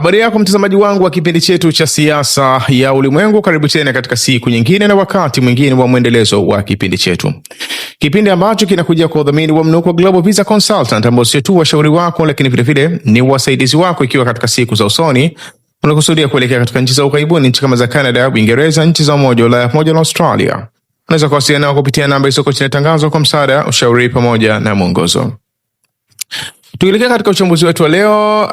Habari yako mtazamaji wangu wa kipindi chetu cha siasa ya ulimwengu, karibu tena katika siku nyingine na wakati mwingine wa mwendelezo wa kipindi chetu. Kipindi ambacho kinakuja kwa udhamini wa Mnuko Global Visa Consultant, ambao sio tu washauri wako lakini vile vile ni wasaidizi wako ikiwa katika siku za usoni unakusudia kuelekea katika nchi za ughaibuni, nchi kama za Canada, Uingereza, nchi za Umoja wa Ulaya pamoja na Australia. Unaweza kuwasiliana nao kupitia namba isoko chini tangazo kwa msaada, ushauri pamoja na mwongozo. Tukielekea katika uchambuzi wetu wa leo,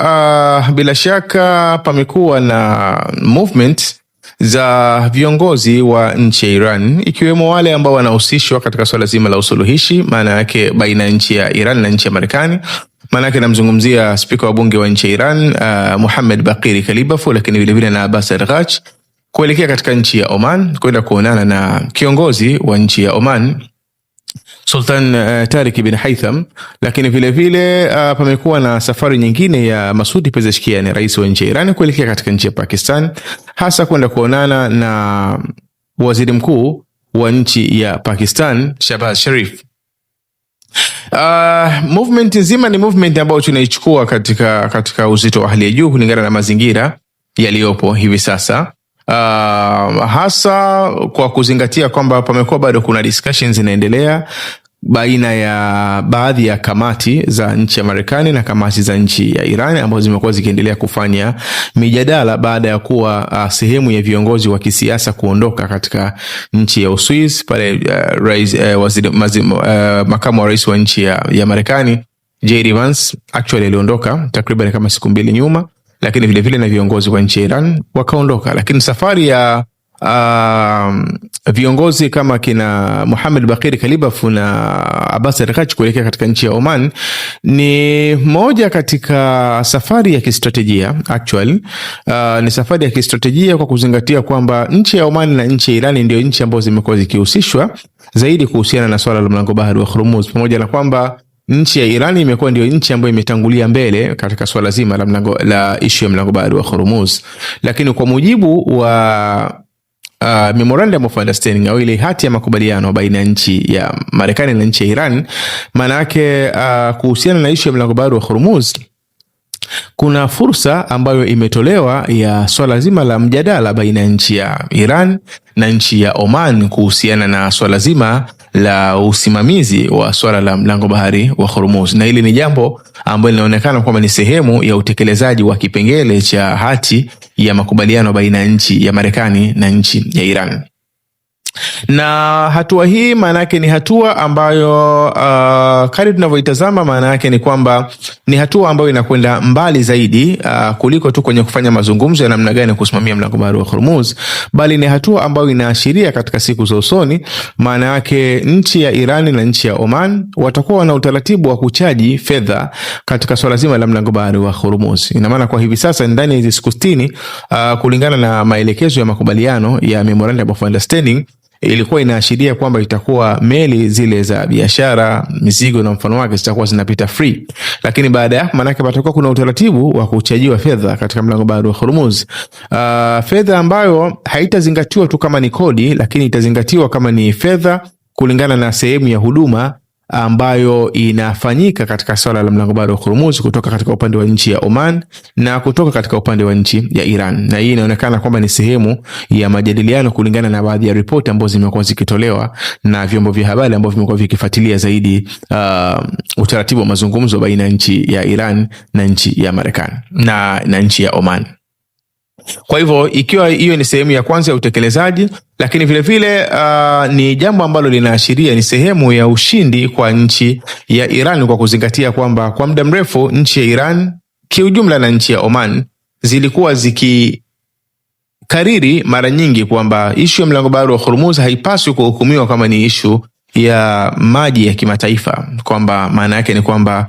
bila shaka pamekuwa na movement za viongozi wa nchi ya Iran, ikiwemo wale ambao wanahusishwa katika swala zima la usuluhishi, maana yake baina ya nchi ya Iran na nchi ya Marekani. Maana yake namzungumzia spika wa bunge wa nchi ya Iran, Mohammad Baqir Kalibaf, lakini vile vile na Abbas Araghchi, kuelekea katika nchi ya Oman kwenda kuonana na kiongozi wa nchi ya Oman, Sultan Tariq ibn Haytham. Lakini vile vile pamekuwa na safari nyingine ya Masoud Pezeshkian, rais wa nchi ya Iran, kuelekea katika nchi ya Pakistan, hasa kwenda kuonana na waziri mkuu wa nchi ya Pakistan, Shehbaz Sharif. Movement nzima ni movement ambayo tunaichukua katika uzito wa hali ya juu kulingana na mazingira yaliyopo hivi sasa. Hasa kwa kuzingatia kwamba pamekuwa bado kuna discussions zinaendelea baina ya baadhi ya kamati za nchi ya Marekani na kamati za nchi ya Iran, ambazo zimekuwa zikiendelea kufanya mijadala baada ya kuwa sehemu ya viongozi wa kisiasa kuondoka katika nchi ya Uswizi pale. Makamu wa rais wa nchi ya Marekani J.D. Vance actually aliondoka takriban kama siku mbili nyuma, lakini vile vile na viongozi wa nchi ya Iran wakaondoka. Lakini safari ya viongozi kama kina Mohammad Baqir Kalibaf na Abbas Araghchi kuelekea katika nchi ya Oman ni moja katika safari ya kistratejia. Actually ni safari ya kistratejia kwa kuzingatia kwamba nchi ya Oman na nchi ya Iran ndio nchi ambazo zimekuwa zikihusishwa zaidi kuhusiana na swala la mlango bahari wa Hormuz, pamoja na kwamba nchi ya Iran imekuwa ndio nchi ambayo imetangulia mbele katika swala zima la issue ya mlango bahari wa Hormuz. Lakini kwa mujibu wa Memorandum of Understanding au ile hati ya makubaliano baina ya nchi ya Marekani na nchi ya Iran, maana yake kuhusiana na issue ya mlango bahari wa Hormuz kuna fursa ambayo imetolewa ya swala zima la mjadala baina ya nchi ya Iran na nchi ya Oman kuhusiana na swala zima la usimamizi wa swala la mlango bahari wa Hormuz. Na hili ni jambo ambalo linaonekana kwamba ni sehemu ya utekelezaji wa kipengele cha hati ya makubaliano baina ya nchi ya Marekani na nchi ya Iran. Na hatua hii maana yake ni hatua ambayo kadri tunavyoitazama, maana yake ni kwamba ni hatua ambayo inakwenda mbali zaidi kuliko tu kwenye kufanya mazungumzo ya namna gani kusimamia mlango bahari wa Hormuz, bali ni hatua ambayo inaashiria katika siku za usoni, maana yake nchi ya Iran na nchi ya Oman watakuwa na utaratibu wa kuchaji fedha katika swala zima la mlango bahari wa Hormuz. Ina maana kwa hivi sasa ndani ya hizo siku 60 kulingana na maelekezo ya makubaliano ya Memorandum of Understanding ilikuwa inaashiria kwamba itakuwa meli zile za biashara, mizigo na mfano wake zitakuwa zinapita free. Lakini baada ya maana yake patakuwa kuna utaratibu wa kuchajiwa fedha katika mlango bahari wa Hormuz. Fedha ambayo haitazingatiwa tu kama ni kodi, lakini itazingatiwa kama ni fedha kulingana na sehemu ya huduma ambayo inafanyika katika swala la mlango bahari wa Hormuz kutoka katika upande wa nchi ya Oman na kutoka katika upande wa nchi ya Iran. Na hii inaonekana kwamba ni sehemu ya majadiliano kulingana na baadhi ya ripoti ambazo zimekuwa zikitolewa na vyombo vya habari ambavyo vimekuwa vikifuatilia zaidi utaratibu wa mazungumzo baina ya nchi ya Iran na nchi ya Marekani na nchi ya Oman. Kwa hivyo ikiwa hiyo ni sehemu ya kwanza ya utekelezaji, lakini vile vile ni jambo ambalo linaashiria ni sehemu ya ushindi kwa nchi ya Iran, kwa kuzingatia kwamba kwa muda mrefu nchi ya Iran kiujumla na nchi ya Oman zilikuwa zikikariri mara nyingi kwamba issue ya mlango bahari wa Hormuz haipaswi kuhukumiwa kama ni issue ya maji ya kimataifa, kwamba maana yake ni kwamba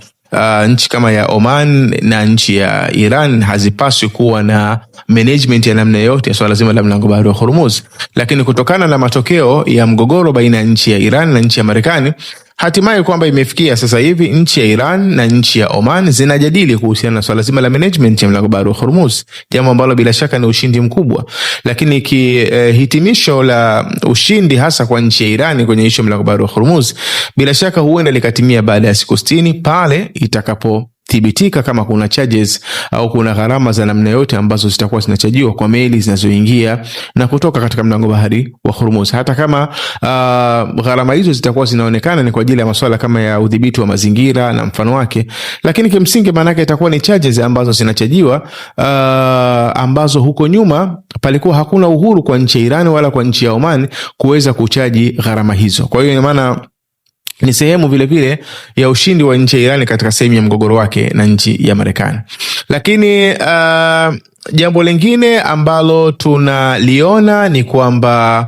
nchi kama ya Oman na nchi ya Iran hazipaswi kuwa na management ya namna yote ya swala zima la mlango bahari wa Hormuz. Lakini kutokana na matokeo ya mgogoro baina ya nchi ya Iran na nchi ya Marekani, hatimaye kwamba imefikia sasa hivi nchi ya Iran na nchi ya Oman zinajadili kuhusiana na swala zima la management ya mlango bahari wa Hormuz, jambo ambalo bila shaka ni ushindi mkubwa. Lakini hitimisho la ushindi hasa kwa nchi ya Iran kwenye issue ya mlango bahari wa Hormuz bila shaka huenda likatimia baada ya siku 60 pale itakapo thibitika kama kuna charges au kuna gharama za namna yote ambazo zitakuwa zinachajiwa kwa meli zinazoingia na kutoka katika mlango bahari wa Hormuz. Hata kama gharama hizo zitakuwa zinaonekana ni kwa ajili ya masuala kama ya udhibiti wa mazingira na mfano wake, lakini kimsingi maana yake itakuwa ni charges ambazo zinachajiwa, ambazo huko nyuma palikuwa hakuna uhuru kwa nchi ya Iran wala kwa nchi ya Oman kuweza kuchaji gharama hizo. Kwa hiyo ina maana ni sehemu vile vile ya ushindi wa nchi ya Iran katika sehemu ya mgogoro wake na nchi ya Marekani. Lakini jambo lingine ambalo tunaliona ni kwamba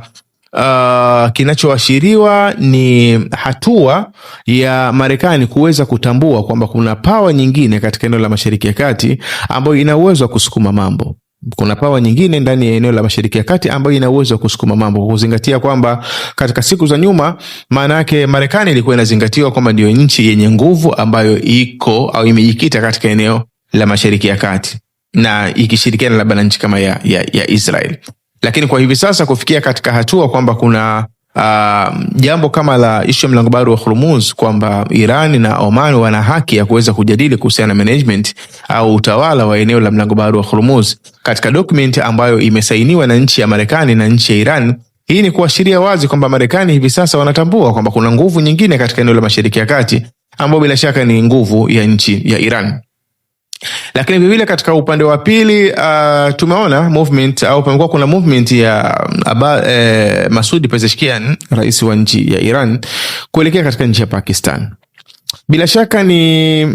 kinachoashiriwa ni hatua ya Marekani kuweza kutambua kwamba kuna pawa nyingine katika eneo la Mashariki ya Kati ambayo ina uwezo wa kusukuma mambo. Kuna pawa nyingine ndani ya eneo la Mashariki ya Kati ambayo ina uwezo wa kusukuma mambo, kwa kuzingatia kwamba katika siku za nyuma, maana yake Marekani ilikuwa inazingatiwa kwamba ndio nchi yenye nguvu ambayo iko au imejikita katika eneo la Mashariki ya Kati na ikishirikiana labda na nchi kama ya Israel. Lakini kwa hivi sasa kufikia katika hatua kwamba kuna jambo kama la issue ya mlango bahari wa Hormuz, kwamba Iran na Oman wana haki ya kuweza kujadili kuhusiana na management au utawala wa eneo la mlango bahari wa Hormuz katika document ambayo imesainiwa na nchi ya Marekani na nchi ya Iran. Hii ni kuashiria wazi kwamba Marekani hivi sasa wanatambua kwamba kuna nguvu nyingine katika eneo la Mashariki ya Kati ambayo bila shaka ni nguvu ya nchi ya Iran. Lakini vivile katika upande wa pili tumeona movement au pamekuwa kuna movement ya Masoud Pezeshkian, rais wa nchi ya Iran, kuelekea katika nchi ya Pakistan. Bila shaka ni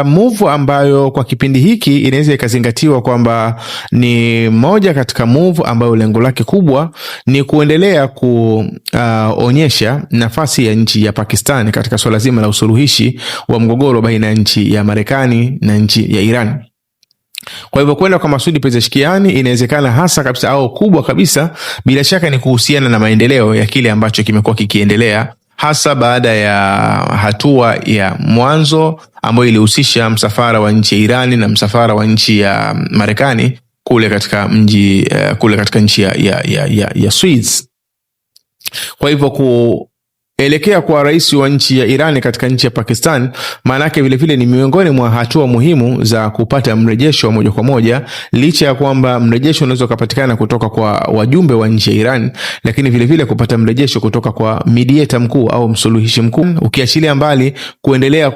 move ambayo kwa kipindi hiki inaweza ikazingatiwa kwamba ni moja katika move ambayo lengo lake kubwa ni kuendelea kuonyesha nafasi ya nchi ya Pakistan katika swala zima la usuluhishi wa mgogoro baina ya nchi ya Marekani na nchi ya Iran. Kwa hivyo kwenda kwa Masoud Pezeshkian inawezekana hasa kabisa au kubwa kabisa bila shaka ni kuhusiana na maendeleo ya kile ambacho kimekuwa kikiendelea, hasa baada ya hatua ya mwanzo ambayo ilihusisha msafara wa nchi ya Irani na msafara wa nchi ya Marekani kule katika nchi ya Suez. Kwa hivyo kuelekea kwa rais wa nchi ya Irani katika nchi ya Pakistan, maana yake vile vile ni miongoni mwa hatua muhimu za kupata mrejesho moja kwa moja, licha ya kwamba mrejesho unaweza kupatikana kutoka kwa wajumbe wa nchi ya Iran, lakini vile vile kupata mrejesho kutoka kwa mediator mkuu au msuluhishi mkuu, ukiachilia mbali kuendelea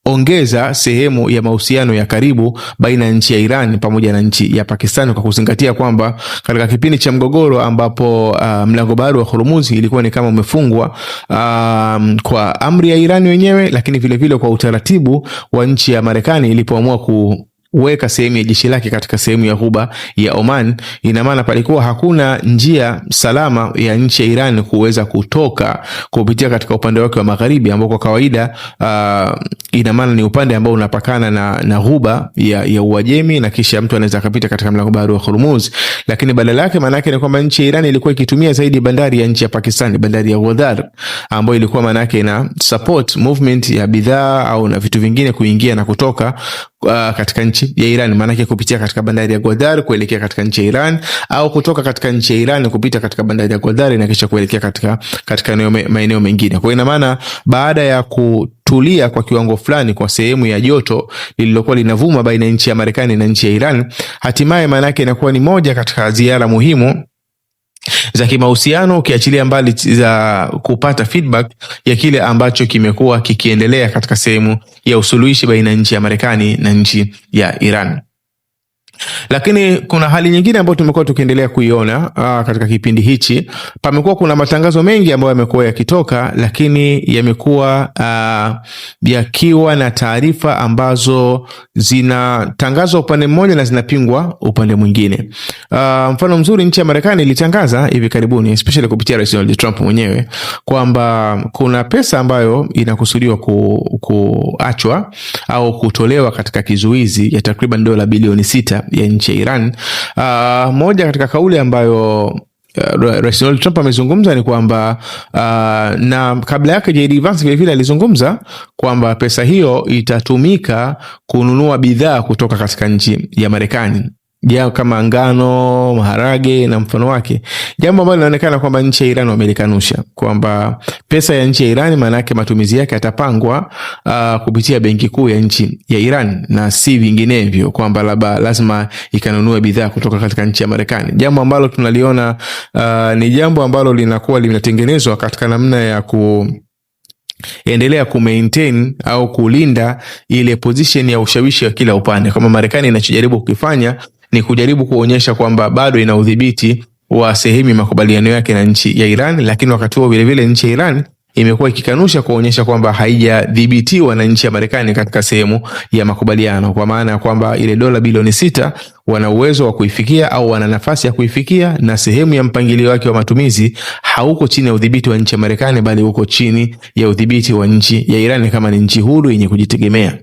ongeza sehemu ya mahusiano ya karibu baina ya nchi ya Iran pamoja na nchi ya Pakistan, kwa kuzingatia kwamba katika kipindi cha mgogoro ambapo mlango bahari wa Hormuz ilikuwa ni kama umefungwa kwa amri ya Iran wenyewe, lakini vile vile kwa utaratibu wa nchi ya Marekani ilipoamua weka sehemu ya jeshi lake katika sehemu ya Ghuba ya Oman, ina maana palikuwa hakuna njia salama ya nchi ya Iran kuweza kutoka kupitia katika upande wake wa magharibi ambao kwa kawaida ina maana ni upande ambao unapakana na Ghuba ya Uajemi, na kisha mtu anaweza kupita katika mlango bahari wa Hormuz. Lakini badala yake maana yake ni kwamba nchi ya Iran ilikuwa ikitumia zaidi bandari ya nchi ya Pakistan, bandari ya Gwadar, ambayo ilikuwa maana yake ina support movement ya bidhaa au na vitu vingine kuingia na kutoka katika nchi ya Iran, maana yake kupitia katika bandari ya Gwadar kuelekea katika nchi ya Iran, au kutoka katika nchi ya Iran kupita katika bandari ya Gwadar na kisha kuelekea katika maeneo mengine. Kwa ina maana baada ya kutulia kwa kiwango fulani kwa sehemu ya joto lililokuwa linavuma baina ya nchi ya Marekani na nchi ya Iran, hatimaye maana yake inakuwa ni moja katika ziara muhimu za kimahusiano, ukiachilia mbali za kupata feedback ya kile ambacho kimekuwa kikiendelea katika sehemu ya usuluhishi baina ya nchi ya Marekani na nchi ya Iran. Lakini kuna hali nyingine ambayo tumekuwa tukiendelea kuiona katika kipindi hichi. Pamekuwa kuna matangazo mengi ambayo yamekuwa yakitoka, lakini yamekuwa yakiwa na taarifa ambazo zinatangazwa upande mmoja na zinapingwa upande mwingine. Mfano mzuri, nchi ya Marekani ilitangaza hivi karibuni, especially kupitia Rais Donald Trump mwenyewe, kwamba kuna pesa ambayo inakusudiwa kuachwa au kutolewa katika kizuizi ya takriban dola bilioni 6 ya nchi ya Iran. Moja katika kauli ambayo Rais Donald Trump amezungumza ni kwamba na kabla yake JD Vance vile vile alizungumza kwamba pesa hiyo itatumika kununua bidhaa kutoka katika nchi ya Marekani. kama ngano, maharage na mfano wake, jambo ambalo linaonekana kwamba nchi ya Iran wamelikanusha, kwamba pesa ya nchi ya Iran maana yake matumizi yake yatapangwa kupitia benki kuu ya nchi ya Iran na si vinginevyo, kwamba lazima ikanunue bidhaa kutoka katika nchi ya Marekani, jambo ambalo tunaliona ni jambo ambalo linakuwa linatengenezwa katika namna ya endelea maintain au kulinda ile position ya ushawishi wa kila upande. Kama Marekani inachojaribu kukifanya ni kujaribu kuonyesha kwamba bado ina udhibiti wa sehemu ya makubaliano yake na nchi ya Iran, lakini wakati huo vile vile nchi ya Iran imekuwa ikikanusha kuonyesha kwamba haijadhibitiwa na nchi ya Marekani katika sehemu ya makubaliano, kwa maana ya kwamba ile dola bilioni 6 wana uwezo wa kuifikia au wana nafasi ya kuifikia, na sehemu ya mpangilio wake wa matumizi hauko chini ya udhibiti wa nchi ya Marekani, bali uko chini ya udhibiti wa nchi ya Iran kama ni nchi huru yenye kujitegemea.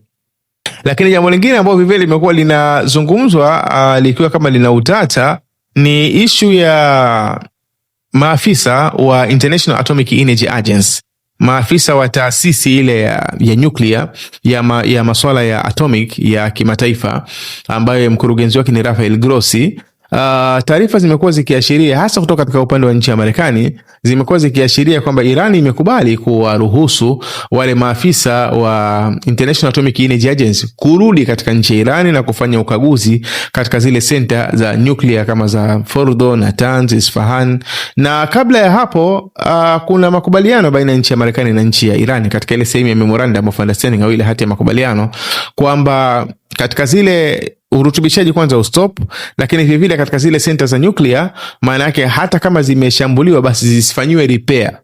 Lakini jambo lingine ambalo vivyo limekuwa linazungumzwa likiwa kama lina utata ni ishu ya maafisa wa International Atomic Energy Agency, maafisa wa taasisi ile ya nuclear ya masuala ya atomic ya kimataifa, ambayo mkurugenzi wake ni Rafael Grossi. Taarifa zimekuwa zikiashiria, hasa kutoka katika upande wa nchi ya Marekani, zimekuwa zikiashiria kwamba Iran imekubali kuwaruhusu wale maafisa wa International Atomic Energy Agency kurudi katika nchi ya Iran na kufanya ukaguzi katika zile center za nuclear kama za Fordo, Natanz, Isfahan. Na kabla ya hapo kuna makubaliano baina ya nchi ya Marekani na nchi ya Iran katika ile sehemu ya Memorandum of Understanding au ile hati ya makubaliano, kwamba katika zile urutubishaji kwanza ustop, lakini vile vile katika zile center za nuclear, maana yake hata kama zimeshambuliwa basi zisifanywe repair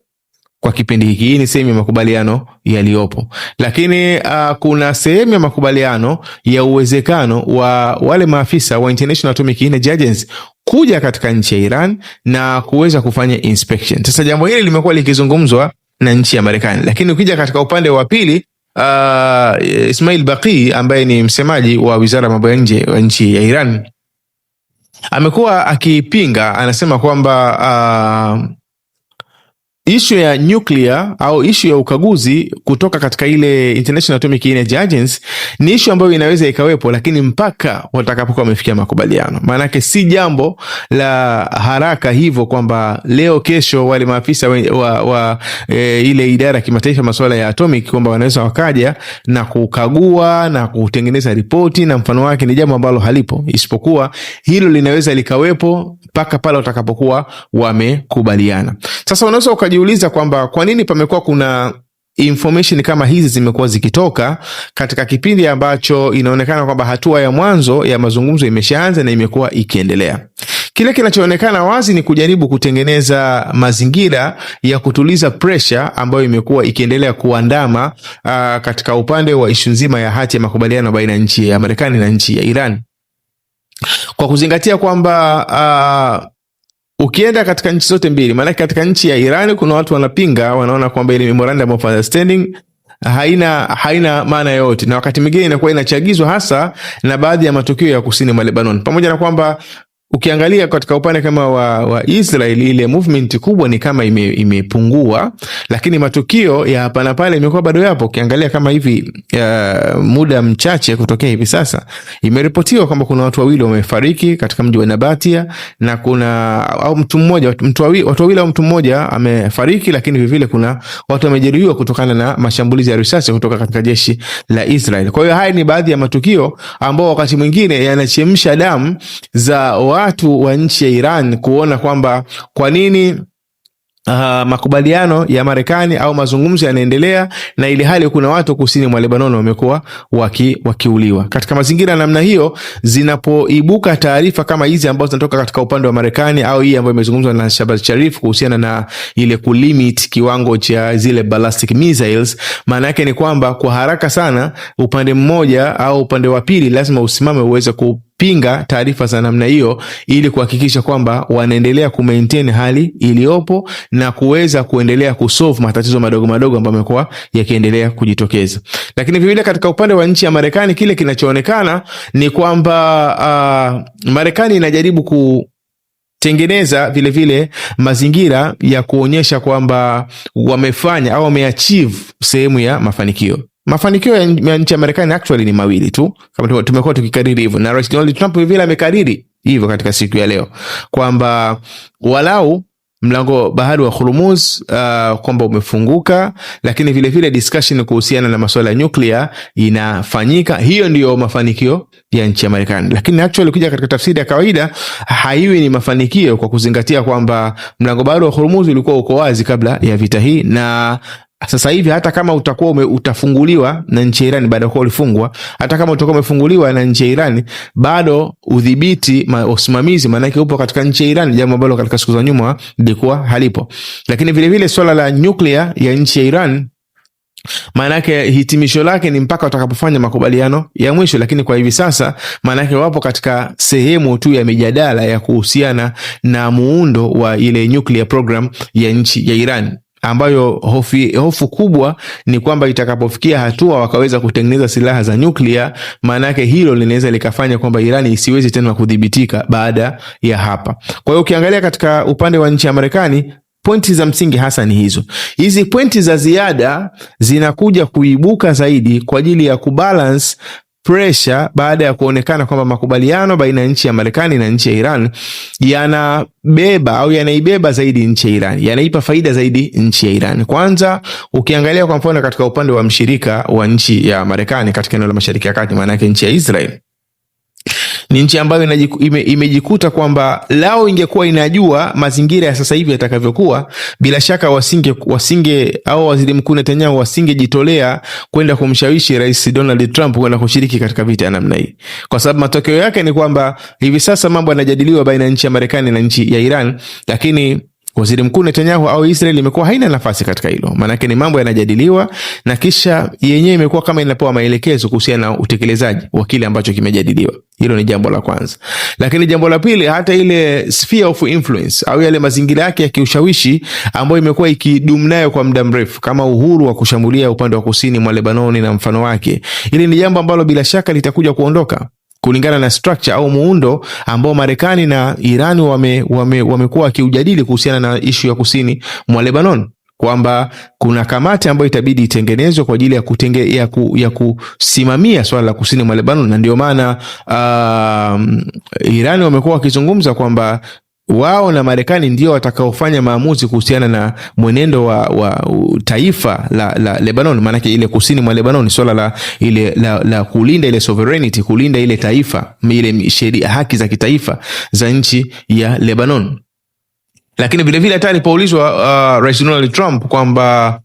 kwa kipindi hiki. Hii ni sehemu ya makubaliano yaliyopo, lakini kuna sehemu ya makubaliano ya uwezekano wa wale maafisa wa International Atomic Energy Agency kuja katika nchi ya Iran na kuweza kufanya inspection. Sasa jambo hili limekuwa likizungumzwa na nchi ya Marekani, lakini ukija katika upande wa pili, Ismail Baqi ambaye ni msemaji wa Wizara ya Mambo ya Nje wa nchi ya Iran amekuwa akipinga, anasema kwamba issue ya nuclear au issue ya ukaguzi kutoka katika ile International Atomic Energy Agency ni issue ambayo inaweza ikawepo, lakini mpaka watakapokuwa wamefikia makubaliano. Maana yake si jambo la haraka hivyo kwamba leo kesho wale maafisa wa ile idara ya kimataifa masuala ya atomic kwamba wanaweza wakaja na kukagua na kutengeneza ripoti na mfano wake. Ni jambo ambalo halipo, isipokuwa hilo linaweza likawepo mpaka pale watakapokuwa wamekubaliana. Sasa unaweza ukajiuliza kwamba kwa nini pamekuwa kuna information kama hizi zimekuwa zikitoka katika kipindi ambacho inaonekana kwamba hatua ya mwanzo ya mazungumzo imeshaanza na imekuwa ikiendelea. Kile kinachoonekana wazi ni kujaribu kutengeneza mazingira ya kutuliza pressure ambayo imekuwa ikiendelea kuandama katika upande wa ishu nzima ya hati ya makubaliano baina ya nchi ya Marekani na nchi ya Iran, kwa kuzingatia kwamba ukienda katika nchi zote mbili, maana katika nchi ya Iran kuna watu wanapinga, wanaona kwamba ile Memorandum of Understanding haina maana yote, na wakati mwingine inakuwa inachagizwa hasa na baadhi ya matukio ya kusini mwa Lebanon, pamoja na kwamba ukiangalia katika upande kama wa Israel ile movement kubwa ni kama imepungua, lakini matukio ya hapa na pale imekuwa bado yapo. Ukiangalia kama hivi muda mchache kutokea hivi sasa imeripotiwa kwamba kuna watu wawili wamefariki katika mji wa Nabatia, na kuna au watu wawili au mtu mmoja amefariki, lakini vile vile kuna watu wamejeruhiwa kutokana na mashambulizi ya risasi kutoka katika jeshi la Israel. Kwa hiyo haya ni baadhi ya matukio ambao wakati mwingine yanachemsha damu za watu wa nchi ya Iran kuona kwamba kwa nini makubaliano ya Marekani au mazungumzo yanaendelea na ili hali kuna watu kusini mwa Lebanon wamekuwa wakiuliwa. Katika mazingira namna hiyo, zinapoibuka taarifa kama hizi ambazo zinatoka katika upande wa Marekani au hii ambayo imezungumzwa na Shahbaz Sharif kuhusiana na ile kulimit kiwango cha zile ballistic missiles, maana yake ni kwamba kwa haraka sana upande mmoja au upande wa pili lazima usimame uweze pinga taarifa za namna hiyo ili kuhakikisha kwamba wanaendelea kumaintain hali iliyopo na kuweza kuendelea kusolve matatizo madogo madogo ambayo yamekuwa yakiendelea kujitokeza. Lakini vile katika upande wa nchi ya Marekani, kile kinachoonekana ni kwamba Marekani inajaribu kutengeneza vile vile mazingira ya kuonyesha kwamba wamefanya au wameachieve sehemu ya mafanikio. Mafanikio ya nchi ya Marekani actually ni mawili tu, kama tumekuwa tukikariri hivyo, na Rais Donald Trump vile amekariri hivyo katika siku ya leo, kwamba walau mlango bahari wa Hormuz kwamba umefunguka, lakini vile vile discussion kuhusiana na masuala ya nuclear inafanyika. Hiyo ndiyo mafanikio ya nchi ya Marekani, lakini actually kuja katika tafsiri ya kawaida haiwi ni mafanikio, kwa kuzingatia kwamba mlango bahari wa Hormuz ulikuwa uko wazi kabla ya vita hii, na sasa hivi hata kama utakuwa utafunguliwa na nchi ya Iran, baada ya kuwa ulifungwa, hata kama utakuwa umefunguliwa na nchi ya Iran, bado udhibiti usimamizi maana yake upo katika nchi ya Iran, jambo ambalo katika siku za nyuma lilikuwa halipo. Lakini vile vile swala la nuclear ya nchi ya Iran, maana yake hitimisho lake ni mpaka watakapofanya makubaliano ya mwisho, lakini kwa hivi sasa maana yake wapo katika sehemu tu ya mijadala ya kuhusiana na muundo wa ile nuclear program ya nchi ya Iran, ambayo hofu kubwa ni kwamba itakapofikia hatua wakaweza kutengeneza silaha za nyuklia, maana yake hilo linaweza likafanya kwamba Irani isiwezi tena kudhibitika baada ya hapa. Kwa hiyo ukiangalia katika upande wa nchi ya Marekani, pointi za msingi hasa ni hizo. Hizi pointi za ziada zinakuja kuibuka zaidi kwa ajili ya kubalance pressure baada ya kuonekana kwamba makubaliano baina ya nchi ya Marekani na nchi ya Iran yanabeba au yanaibeba zaidi nchi ya Iran, yanaipa faida zaidi nchi ya Iran. Kwanza ukiangalia kwa mfano katika upande wa mshirika wa nchi ya Marekani katika eneo la Mashariki ya Kati, maana yake nchi ya Israel ni nchi ambayo imejikuta kwamba lao ingekuwa inajua mazingira ya sasa hivi yatakavyokuwa, bila shaka wasinge au Waziri Mkuu Netanyahu wasingejitolea kwenda kumshawishi Rais Donald Trump kwenda kushiriki katika vita ya namna hii, kwa sababu matokeo yake ni kwamba hivi sasa mambo yanajadiliwa baina ya nchi ya Marekani na nchi ya Iran, lakini Waziri Mkuu Netanyahu au Israel imekuwa haina nafasi katika hilo. Maana yake ni mambo yanajadiliwa na kisha yenyewe imekuwa kama inapewa maelekezo kuhusiana na utekelezaji wa kile ambacho kimejadiliwa. Hilo ni jambo la kwanza. Lakini jambo la pili, hata ile sphere of influence au yale mazingira yake ya kiushawishi ambayo imekuwa ikidumu nayo kwa muda mrefu, kama uhuru wa kushambulia upande wa kusini mwa Lebanoni na mfano wake, hili ni jambo ambalo bila shaka litakuja kuondoka kulingana na structure au muundo ambao Marekani na Iran wamekuwa wakiujadili kuhusiana na ishu ya kusini mwa Lebanon, kwamba kuna kamati ambayo itabidi itengenezwe kwa ajili ya kusimamia swala la kusini mwa Lebanon. Na ndio maana Iran wamekuwa wakizungumza kwamba wao na Marekani ndio watakaofanya maamuzi kuhusiana na mwenendo wa taifa la Lebanon, maana yake ile kusini mwa Lebanon, swala la kulinda ile sovereignty, kulinda ile taifa, ile sheria, haki za kitaifa za nchi ya Lebanon. Lakini vile vile hata alipoulizwa Rais Donald Trump kwamba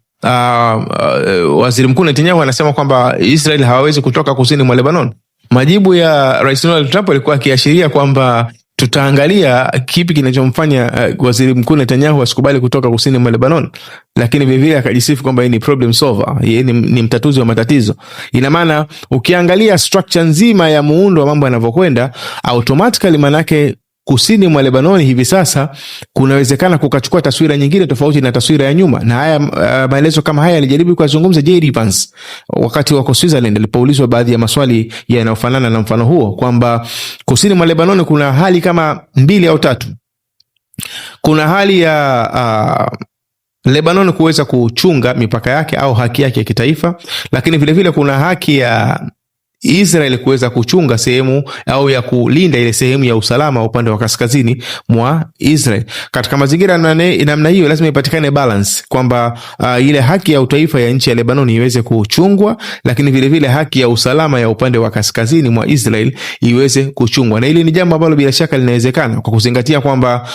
Waziri Mkuu Netanyahu anasema kwamba Israel hawawezi kutoka kusini mwa Lebanon, majibu ya Rais Donald Trump alikuwa akiashiria kwamba tutaangalia kipi kinachomfanya Waziri Mkuu Netanyahu asikubali kutoka kusini mwa Lebanon, lakini vile vile akajisifu kwamba yeye ni problem solver, yeye ni mtatuzi wa matatizo. Ina maana ukiangalia structure nzima ya muundo wa mambo yanavyokwenda, automatically manake kusini mwa Lebanon hivi sasa kunawezekana kukachukua taswira nyingine tofauti na taswira ya nyuma. Na haya maelezo kama haya alijaribu kuzungumza J.D. Vance wakati wako Switzerland alipoulizwa baadhi ya maswali yanayofanana na mfano huo, kwamba kusini mwa Lebanon kuna hali kama 2 au 3. Kuna hali ya Lebanon kuweza kuchunga mipaka yake au haki yake ya kitaifa, lakini vile vile kuna haki ya Israel kuweza kuchunga sehemu au ya kulinda ile sehemu ya usalama upande wa kaskazini mwa Israel. Katika mazingira namna hiyo lazima ipatikane balance, kwamba ile haki ya utaifa ya nchi ya Lebanon iweze kuchungwa, lakini vile vile haki ya usalama ya upande wa kaskazini mwa Israel iweze kuchungwa. Na hili ni jambo ambalo bila shaka linawezekana kwa kuzingatia kwamba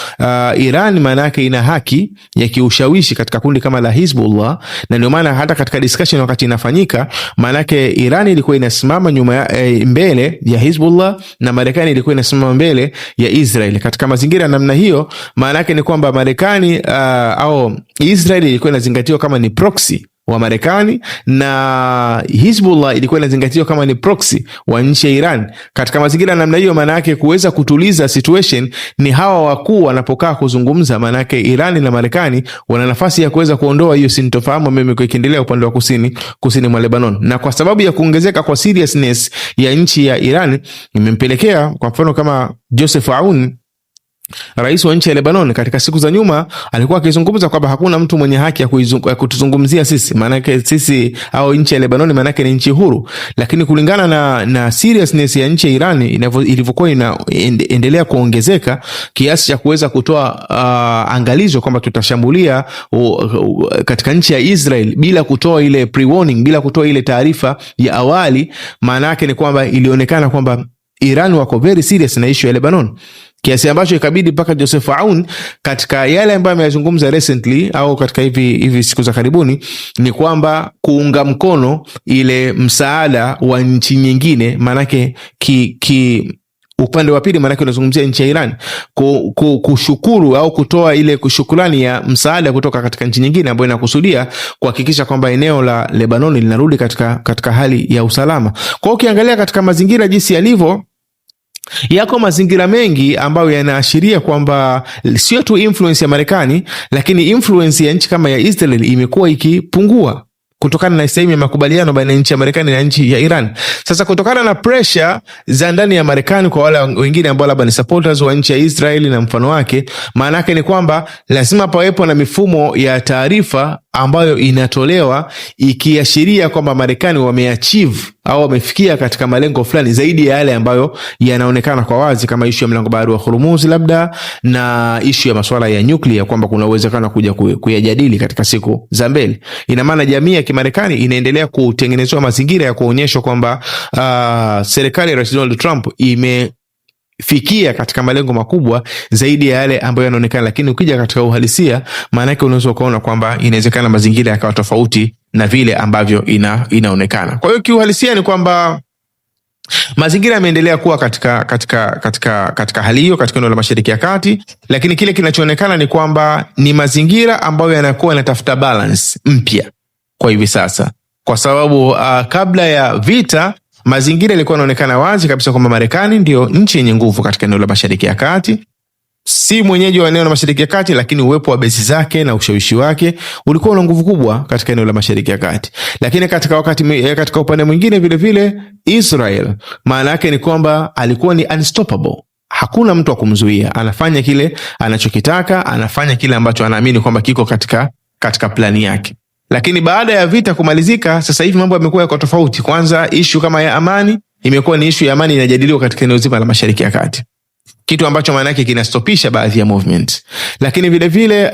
Iran maana yake ina haki ya kiushawishi katika kundi kama la Hezbollah, na ndio maana hata katika discussion wakati inafanyika, maana yake Iran ilikuwa inasimama nyuma mbele ya Hezbollah na Marekani ilikuwa inasimama mbele ya Israel. Katika mazingira namna hiyo, maana yake ni kwamba Marekani au Israel ilikuwa inazingatiwa kama ni proxy wa Marekani na Hezbollah ilikuwa inazingatiwa kama ni proxy wa nchi ya Iran. Katika mazingira namna hiyo, maana yake kuweza kutuliza situation ni hawa wakuu wanapokaa kuzungumza, maana yake Iran na Marekani wana nafasi ya kuweza kuondoa hiyo sintofahamu ambayo imekuwa ikiendelea upande wa kusini mwa Lebanon. Na kwa sababu ya kuongezeka kwa seriousness ya nchi ya Iran imempelekea kwa mfano kama Joseph Aoun rais wa nchi ya Lebanon katika siku za nyuma alikuwa akizungumza kwamba hakuna mtu mwenye haki ya kutuzungumzia sisi, maanake sisi au nchi ya Lebanon maanake ni nchi huru. Lakini kulingana na seriousness ya nchi ya Iran ilivyokuwa inaendelea kuongezeka kiasi cha kuweza kutoa angalizo kwamba tutashambulia katika nchi ya Israel bila kutoa ile pre-warning, bila kutoa ile taarifa ya awali, maana yake ni kwamba ilionekana kwamba Iran wako very serious na issue ya Lebanon, kiasi ambacho ikabidi mpaka Joseph Aoun katika yale ambayo ameyazungumza recently au katika hivi siku za karibuni ni kwamba kuunga mkono ile msaada wa nchi nyingine, manake upande wa pili, manake unazungumzia nchi ya Iran kushukuru au kutoa ile kushukrani ya msaada kutoka katika nchi nyingine ambayo inakusudia kuhakikisha kwamba eneo la Lebanon linarudi katika hali ya usalama. Kwa hiyo ukiangalia katika mazingira jinsi yalivyo, yako mazingira mengi ambayo yanaashiria kwamba sio tu influence ya Marekani, lakini influence ya nchi kama ya Israel imekuwa ikipungua kutokana na sehemu ya makubaliano baina ya nchi ya Marekani na nchi ya Iran. Sasa kutokana na pressure za ndani ya Marekani kwa wale wengine ambao labda ni supporters wa nchi ya Israeli na mfano wake, maana yake ni kwamba lazima pawepo na mifumo ya taarifa ambayo inatolewa ikiashiria kwamba Marekani wameachieve au wamefikia katika malengo fulani zaidi ya yale ambayo yanaonekana kwa wazi, kama issue ya mlango bahari wa Hormuz labda, na issue ya masuala ya nuclear kwamba kuna uwezekano kuja kuyajadili katika siku za mbele. Ina maana jamii ya Kimarekani inaendelea kutengenezwa mazingira ya kuonyesha kwamba serikali ya Rais Donald Trump imefikia katika malengo makubwa zaidi ya yale ambayo yanaonekana. Lakini ukija katika uhalisia, maana yake unaweza kuona kwamba inawezekana mazingira yakawa tofauti na vile ambavyo inaonekana. Kwa hiyo kiuhalisia ni kwamba mazingira yameendelea kuwa katika hali hiyo katika eneo la Mashariki ya Kati, lakini kile kinachoonekana ni kwamba ni mazingira ambayo yanakuwa yanatafuta balance mpya kwa hivi sasa, kwa sababu kabla ya vita mazingira yalikuwa yanaonekana wazi kabisa kwamba Marekani ndio nchi yenye nguvu katika eneo la Mashariki ya Kati, si mwenyeji wa eneo la Mashariki ya Kati, lakini uwepo wa besi zake na ushawishi wake ulikuwa una nguvu kubwa katika eneo la Mashariki ya Kati. Lakini katika upande mwingine vile vile Israel, maana yake ni kwamba alikuwa ni unstoppable. Hakuna mtu wa kumzuia, anafanya kile anachokitaka, anafanya kile ambacho anaamini kwamba kiko katika plani yake. Lakini baada ya vita kumalizika, sasa hivi mambo yamekuwa yako tofauti. Kwanza issue kama ya amani imekuwa ni issue ya amani inajadiliwa katika eneo zima la Mashariki ya Kati, kitu ambacho maana yake kinastopisha baadhi ya movement. Lakini vile vile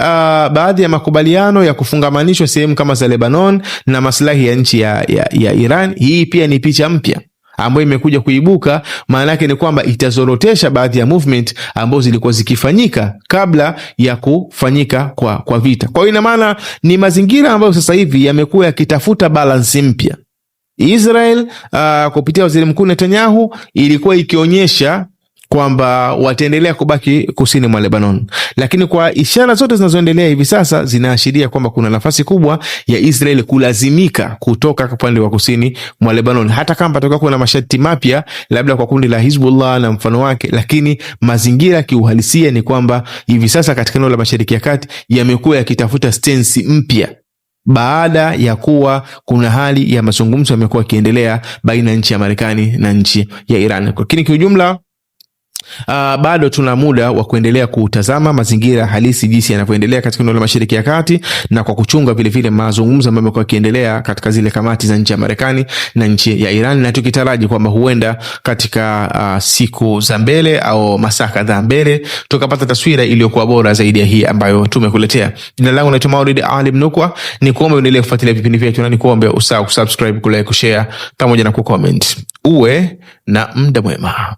baadhi ya makubaliano ya kufungamanishwa sehemu kama za Lebanon na maslahi ya nchi ya Iran, hii pia ni picha mpya ambayo imekuja kuibuka. Maana yake ni kwamba itazorotesha baadhi ya movement ambazo zilikuwa zikifanyika kabla ya kufanyika kwa vita. Kwa hiyo ina maana ni mazingira ambayo sasa hivi yamekuwa yakitafuta balance mpya. Israel kupitia Waziri Mkuu Netanyahu ilikuwa ikionyesha kwamba wataendelea kubaki kusini mwa Lebanon, lakini kwa ishara zote zinazoendelea hivi sasa zinaashiria kwamba kuna nafasi kubwa ya Israel kulazimika kutoka upande wa kusini mwa Lebanon, hata kama patakuwa kuna masharti mapya labda kwa kundi la Hezbollah na mfano wake. Lakini mazingira kiuhalisia ni kwamba hivi sasa katika eneo la Mashariki ya Kati yamekuwa yakitafuta stance mpya baada ya kuwa kuna hali ya mazungumzo yamekuwa yakiendelea baina ya nchi ya Marekani na nchi ya Iran. Lakini kiujumla bado tuna muda wa kuendelea kutazama mazingira halisi jinsi yanavyoendelea katika eneo la Mashariki ya Kati, na kwa kuchunga vile vile mazungumzo ambayo yamekuwa yakiendelea katika zile kamati za nchi ya Marekani na nchi ya Iran, na tukitaraji kwamba huenda katika siku za mbele au masaa kadhaa mbele tukapata taswira iliyokuwa bora zaidi ya hii ambayo tumekuletea. Jina langu naitwa Maulid Ali Mnukwa, ni kuombe uendelee kufuatilia vipindi vyetu na ni kuombe usahau kusubscribe, kulike, kushare pamoja na kucomment. Uwe na muda mwema.